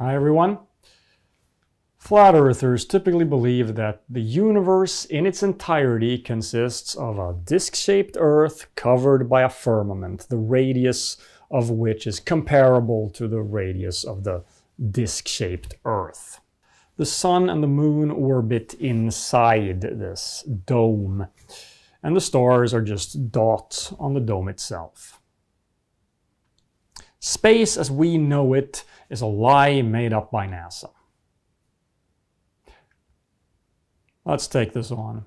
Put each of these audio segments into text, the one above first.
Hi everyone. Flat earthers typically believe that the universe in its entirety consists of a disc-shaped Earth covered by a firmament, the radius of which is comparable to the radius of the disc-shaped Earth. The Sun and the Moon orbit inside this dome, and the stars are just dots on the dome itself. Space as we know it is a lie made up by NASA. Let's take this on.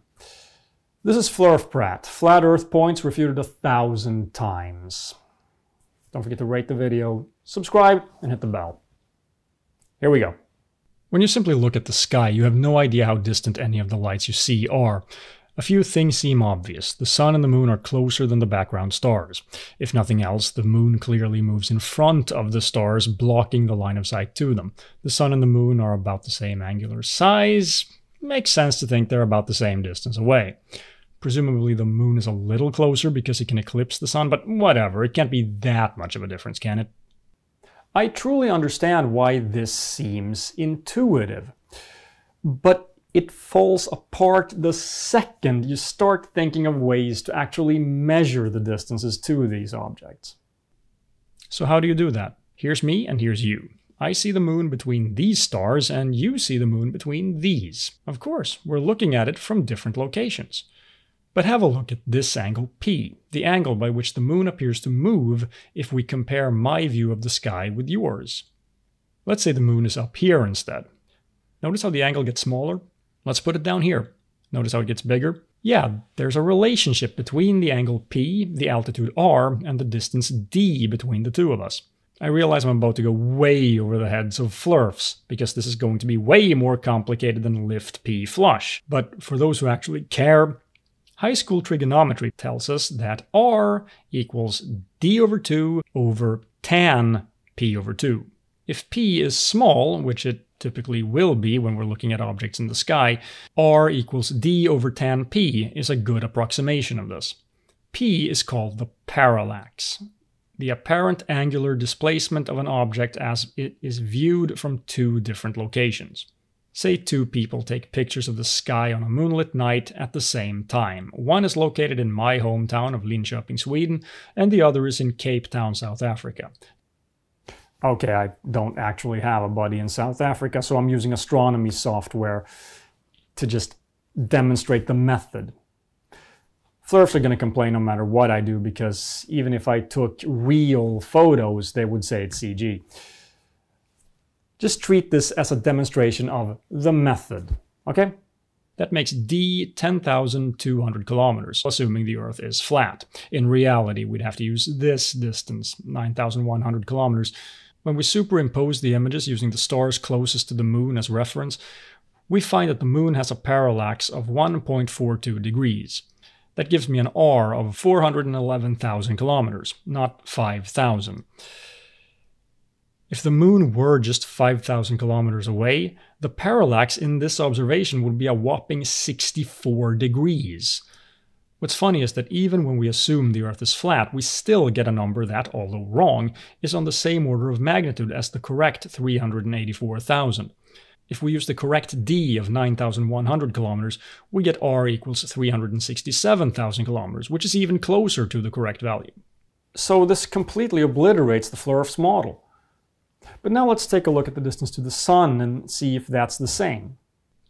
This is FLERFPRATT, Flat Earth Points refuted 1,000 times. Don't forget to rate the video, subscribe, and hit the bell. Here we go. When you simply look at the sky, you have no idea how distant any of the lights you see are. A few things seem obvious. The Sun and the Moon are closer than the background stars. If nothing else, the Moon clearly moves in front of the stars, blocking the line of sight to them. The Sun and the Moon are about the same angular size. Makes sense to think they're about the same distance away. Presumably the Moon is a little closer because it can eclipse the Sun, but whatever, it can't be that much of a difference, can it? I truly understand why this seems intuitive, but it falls apart the second you start thinking of ways to actually measure the distances to these objects. So how do you do that? Here's me and here's you. I see the Moon between these stars and you see the Moon between these. Of course, we're looking at it from different locations. But have a look at this angle P, the angle by which the Moon appears to move if we compare my view of the sky with yours. Let's say the Moon is up here instead. Notice how the angle gets smaller? Let's put it down here. Notice how it gets bigger? Yeah, there's a relationship between the angle P, the altitude R, and the distance D between the two of us. I realize I'm about to go way over the heads of FLERFs, because this is going to be way more complicated than lift P flush. But for those who actually care, high school trigonometry tells us that R equals D over 2 over tan P over 2. If P is small, which it typically will be when we're looking at objects in the sky, R equals D over tan P is a good approximation of this. P is called the parallax, the apparent angular displacement of an object as it is viewed from two different locations. Say two people take pictures of the sky on a moonlit night at the same time. One is located in my hometown of Linköping, Sweden, and the other is in Cape Town, South Africa. Okay, I don't actually have a buddy in South Africa, so I'm using astronomy software to just demonstrate the method. FLERFs are going to complain no matter what I do, because even if I took real photos, they would say it's CG. Just treat this as a demonstration of the method, okay? That makes D 10,200 kilometers, assuming the Earth is flat. In reality, we'd have to use this distance, 9,100 kilometers. When we superimpose the images using the stars closest to the Moon as reference, we find that the Moon has a parallax of 1.42 degrees. That gives me an R of 411,000 kilometers, not 5,000. If the Moon were just 5,000 kilometers away, the parallax in this observation would be a whopping 64 degrees. What's funny is that even when we assume the Earth is flat, we still get a number that, although wrong, is on the same order of magnitude as the correct 384,000. If we use the correct D of 9,100 kilometers, we get R equals 367,000 kilometers, which is even closer to the correct value. So this completely obliterates the FLERF's model. But now let's take a look at the distance to the Sun and see if that's the same.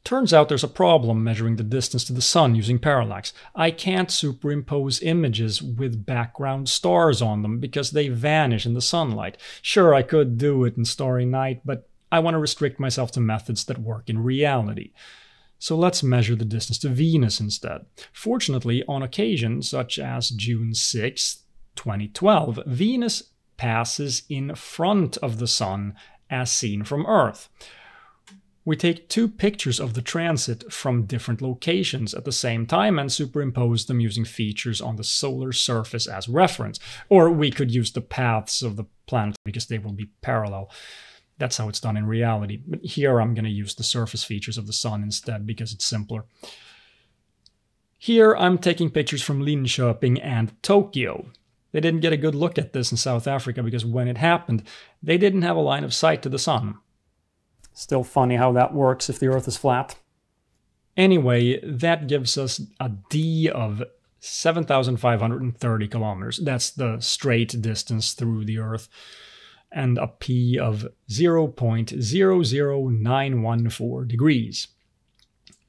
Turns out there's a problem measuring the distance to the Sun using parallax. I can't superimpose images with background stars on them because they vanish in the sunlight. Sure, I could do it in Starry Night, but I want to restrict myself to methods that work in reality. So let's measure the distance to Venus instead. Fortunately, on occasion, such as June 6, 2012, Venus passes in front of the Sun as seen from Earth. We take two pictures of the transit from different locations at the same time and superimpose them using features on the solar surface as reference. Or we could use the paths of the planet because they will be parallel. That's how it's done in reality. But here I'm going to use the surface features of the Sun instead because it's simpler. Here I'm taking pictures from Linköping and Tokyo. They didn't get a good look at this in South Africa because when it happened, they didn't have a line of sight to the Sun. Still funny how that works if the Earth is flat. Anyway, that gives us a d of 7,530 kilometers. That's the straight distance through the Earth. And a p of 0.00914 degrees.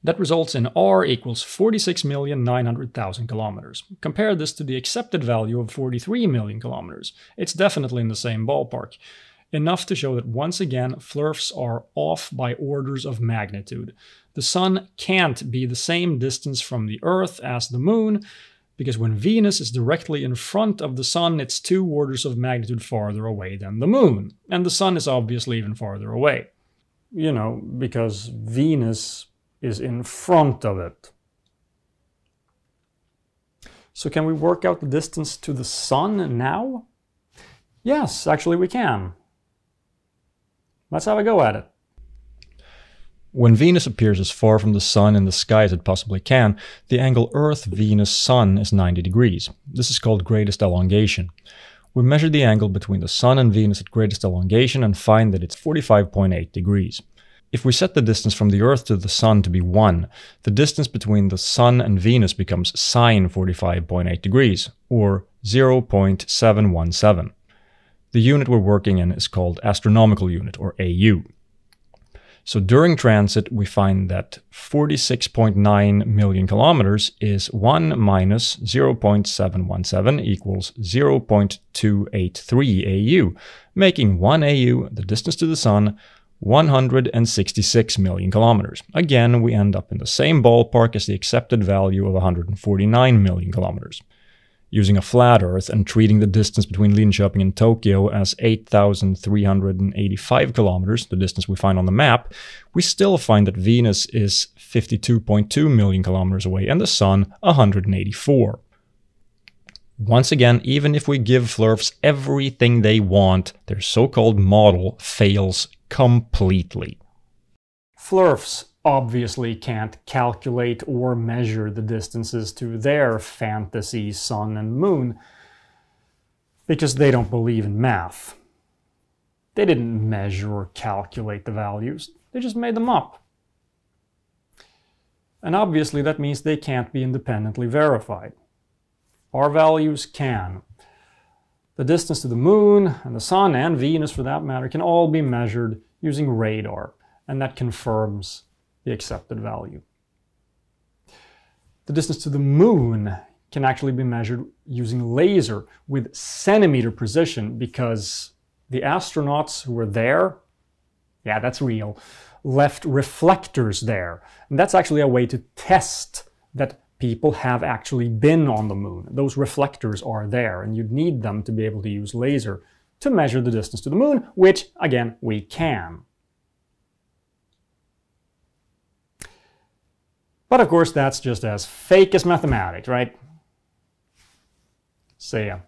That results in r equals 46,900,000 kilometers. Compare this to the accepted value of 43 million kilometers. It's definitely in the same ballpark. Enough to show that once again, FLERFs are off by orders of magnitude. The Sun can't be the same distance from the Earth as the Moon, because when Venus is directly in front of the Sun, it's 2 orders of magnitude farther away than the Moon. And the Sun is obviously even farther away. You know, because Venus is in front of it. So can we work out the distance to the Sun now? Yes, actually we can. Let's have a go at it. When Venus appears as far from the Sun in the sky as it possibly can, the angle Earth-Venus-Sun is 90 degrees. This is called greatest elongation. We measure the angle between the Sun and Venus at greatest elongation and find that it's 45.8 degrees. If we set the distance from the Earth to the Sun to be 1, the distance between the Sun and Venus becomes sine 45.8 degrees, or 0.717. The unit we're working in is called astronomical unit, or AU. So during transit, we find that 46.9 million kilometers is 1 minus 0.717 equals 0.283 AU, making 1 AU, the distance to the Sun, 166 million kilometers. Again, we end up in the same ballpark as the accepted value of 149 million kilometers. Using a flat Earth and treating the distance between Linköping and Tokyo as 8,385 kilometers, the distance we find on the map, we still find that Venus is 52.2 million kilometers away and the Sun 184. Once again, even if we give FLERFs everything they want, their so-called model fails completely. FLERFs obviously can't calculate or measure the distances to their fantasy Sun and Moon because they don't believe in math. They didn't measure or calculate the values, they just made them up. And obviously that means they can't be independently verified. Our values can. The distance to the Moon and the Sun and Venus for that matter can all be measured using radar, and that confirms the accepted value. The distance to the Moon can actually be measured using laser with centimeter precision because the astronauts who were there, yeah, that's real, left reflectors there. And that's actually a way to test that people have actually been on the Moon. Those reflectors are there, and you'd need them to be able to use laser to measure the distance to the Moon, which, again, we can. But of course, that's just as fake as mathematics, right? See ya.